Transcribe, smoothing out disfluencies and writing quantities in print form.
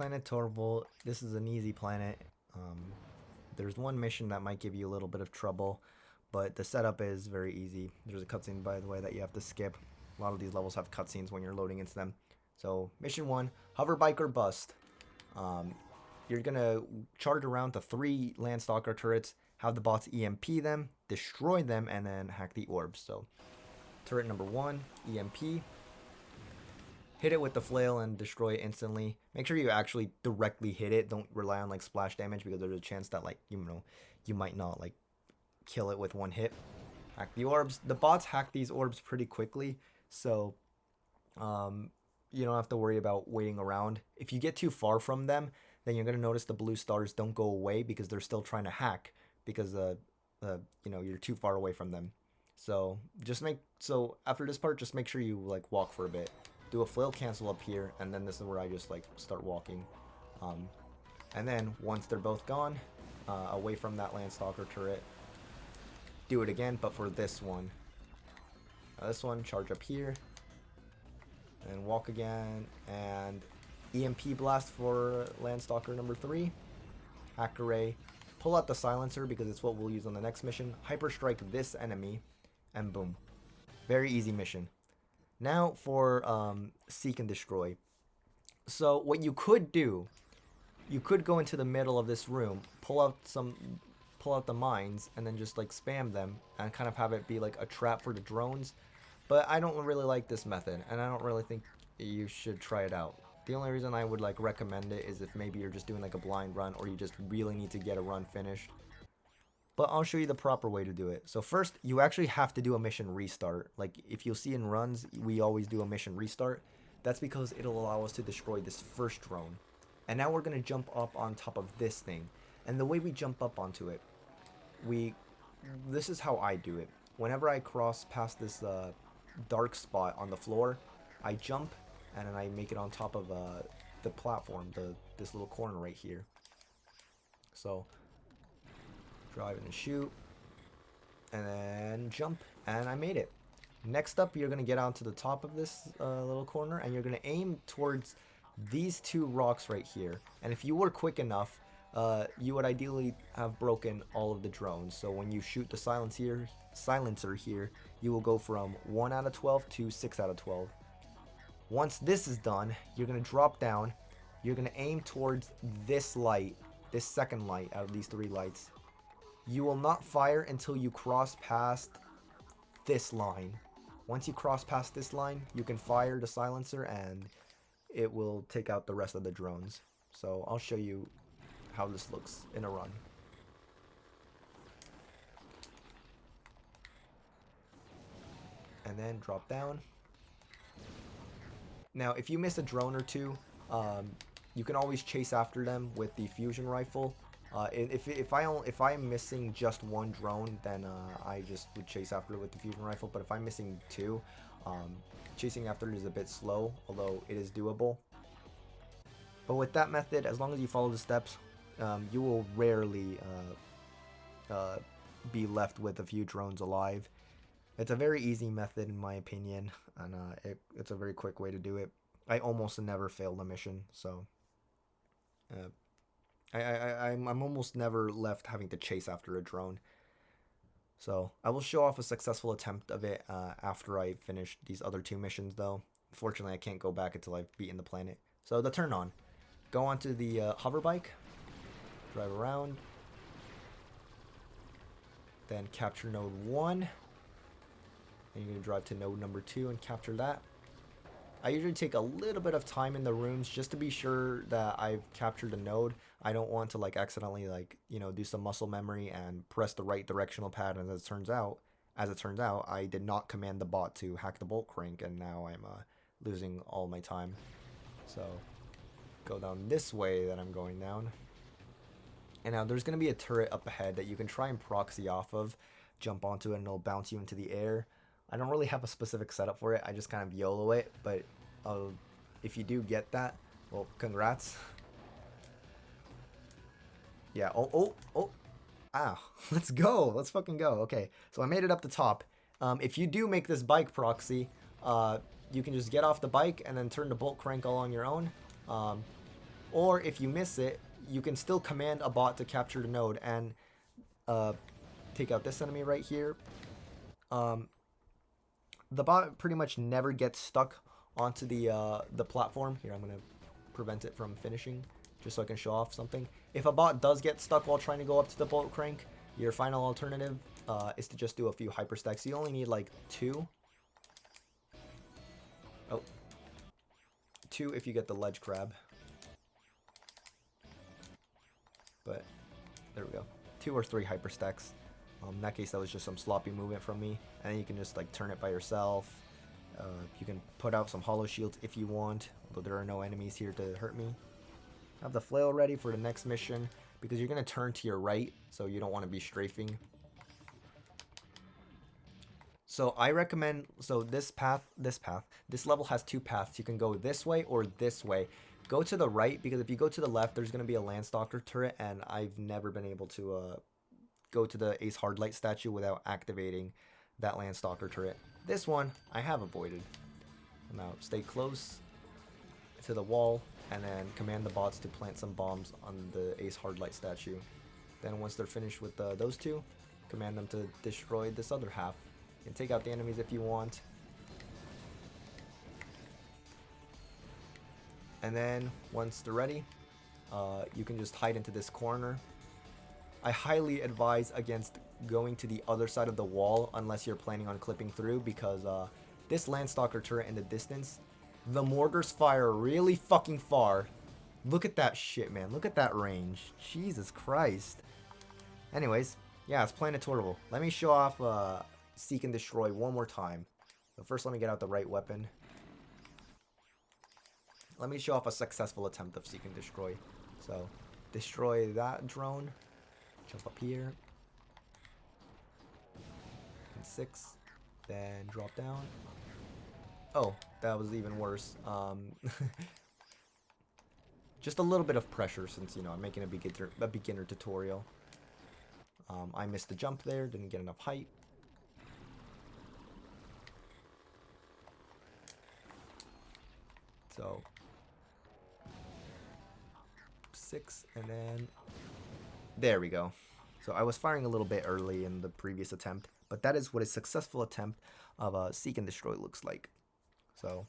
Planet Torval, this is an easy planet. There's one mission that might give you a little bit of trouble, but the setup is very easy. There's a cutscene, by the way, that you have to skip. A lot of these levels have cutscenes when you're loading into them. So, mission 1, hover bike or bust. You're gonna charge around to 3 Landstalker turrets, have the bots EMP them, destroy them, and then hack the orbs. So, turret number 1, EMP. Hit it with the flail and destroy it instantly. Make sure you actually directly hit it. Don't rely on like splash damage, because there's a chance that like, you might not like kill it with one hit. Hack the orbs. The bots hack these orbs pretty quickly, so you don't have to worry about waiting around. If you get too far from them, then you're gonna notice the blue stars don't go away because they're still trying to hack, because you're too far away from them. So after this part, just make sure you like walk for a bit. Do a flail cancel up here, and then this is where I just like start walking. And then once they're both gone, away from that Landstalker turret, do it again, but for this one. This one, charge up here, and walk again, and EMP blast for Landstalker number 3. Hack array, pull out the silencer because it's what we'll use on the next mission. Hyper strike this enemy, and boom. Very easy mission. Now for seek and destroy. So what you could do, you could go into the middle of this room, pull out the mines, and then just like spam them and kind of have it be like a trap for the drones. But I don't really like this method, and I don't really think you should try it out. The only reason I would like recommend it is if maybe you're just doing like a blind run, or you just really need to get a run finished. But I'll show you the proper way to do it. So first, you actually have to do a mission restart. Like if you'll see in runs, we always do a mission restart. That's because it'll allow us to destroy this first drone. And now we're going to jump up on top of this thing. And the way we jump up onto it, this is how I do it. Whenever I cross past this dark spot on the floor, I jump and then I make it on top of the platform, this little corner right here. So drive and shoot, and then jump, and I made it. Next up, you're gonna get onto the top of this little corner, and you're gonna aim towards these 2 rocks right here. And if you were quick enough, you would ideally have broken all of the drones. So when you shoot the silencer here, you will go from 1 out of 12 to 6 out of 12. Once this is done, you're gonna drop down. You're gonna aim towards this light, this second light out of these 3 lights. You will not fire until you cross past this line. Once you cross past this line, you can fire the silencer and it will take out the rest of the drones. So I'll show you how this looks in a run. And then drop down. Now, if you miss a drone or 2, you can always chase after them with the fusion rifle. If I'm missing just 1 drone, then I just would chase after it with the fusion rifle. But if I'm missing 2, chasing after it is a bit slow, although it is doable. But with that method, as long as you follow the steps, you will rarely be left with a few drones alive. It's a very easy method in my opinion, and it's a very quick way to do it. I almost never fail the mission, so I'm almost never left having to chase after a drone. So I will show off a successful attempt of it after I finish these other 2 missions, though. Unfortunately, I can't go back until I've beaten the planet. So the turn on. Go onto the hover bike, drive around, then capture node 1, and you're going to drive to node number 2 and capture that. I usually take a little bit of time in the rooms just to be sure that I've captured a node. I don't want to like accidentally do some muscle memory and press the right directional pad, and as it turns out, I did not command the bot to hack the bolt crank, and now I'm losing all my time. So go down this way that I'm going down. And now there's going to be a turret up ahead that you can try and proxy off of. Jump onto it and it'll bounce you into the air. I don't really have a specific setup for it. I just kind of YOLO it, but if you do get that, well, congrats. Yeah, let's go. Let's fucking go. Okay, so I made it up the top. If you do make this bike proxy, you can just get off the bike and then turn the bolt crank all on your own. Or if you miss it, you can still command a bot to capture the node and take out this enemy right here. The bot pretty much never gets stuck onto the platform. Here, I'm gonna prevent it from finishing, just so I can show off something. If a bot does get stuck while trying to go up to the bolt crank, your final alternative is to just do a few hyperstacks. You only need like 2. Oh, 2 if you get the ledge crab. But there we go. 2 or 3 hyperstacks. In that case, that was just some sloppy movement from me. And then you can just like turn it by yourself. You can put out some hollow shields if you want, although there are no enemies here to hurt me. I have the flail ready for the next mission because you're going to turn to your right, so you don't want to be strafing. So I recommend, so this level has 2 paths. You can go this way or this way. Go to the right, because if you go to the left, there's going to be a Landstalker turret, and I've never been able to go to the Ace Hardlight statue without activating that Landstalker turret. This one, I have avoided. Now, stay close to the wall, and then command the bots to plant some bombs on the Ace Hardlight statue. Then once they're finished with those 2, command them to destroy this other half. You can take out the enemies if you want. And then, once they're ready, you can just hide into this corner. I highly advise against going to the other side of the wall unless you're planning on clipping through, because this Landstalker turret in the distance, the mortars fire really fucking far. Look at that shit, man. Look at that range. Jesus Christ. Anyways, yeah, it's Planet Torval. Let me show off Seek and Destroy one more time. So first, let me get out the right weapon. Let me show off a successful attempt of Seek and Destroy. So, destroy that drone. Jump up here. And 6. Then drop down. Oh, that was even worse. Just a little bit of pressure since, you know, I'm making a beginner tutorial. I missed the jump there, didn't get enough height. So, 6, and then there we go. So I was firing a little bit early in the previous attempt, but that is what a successful attempt of a Seek and Destroy looks like. So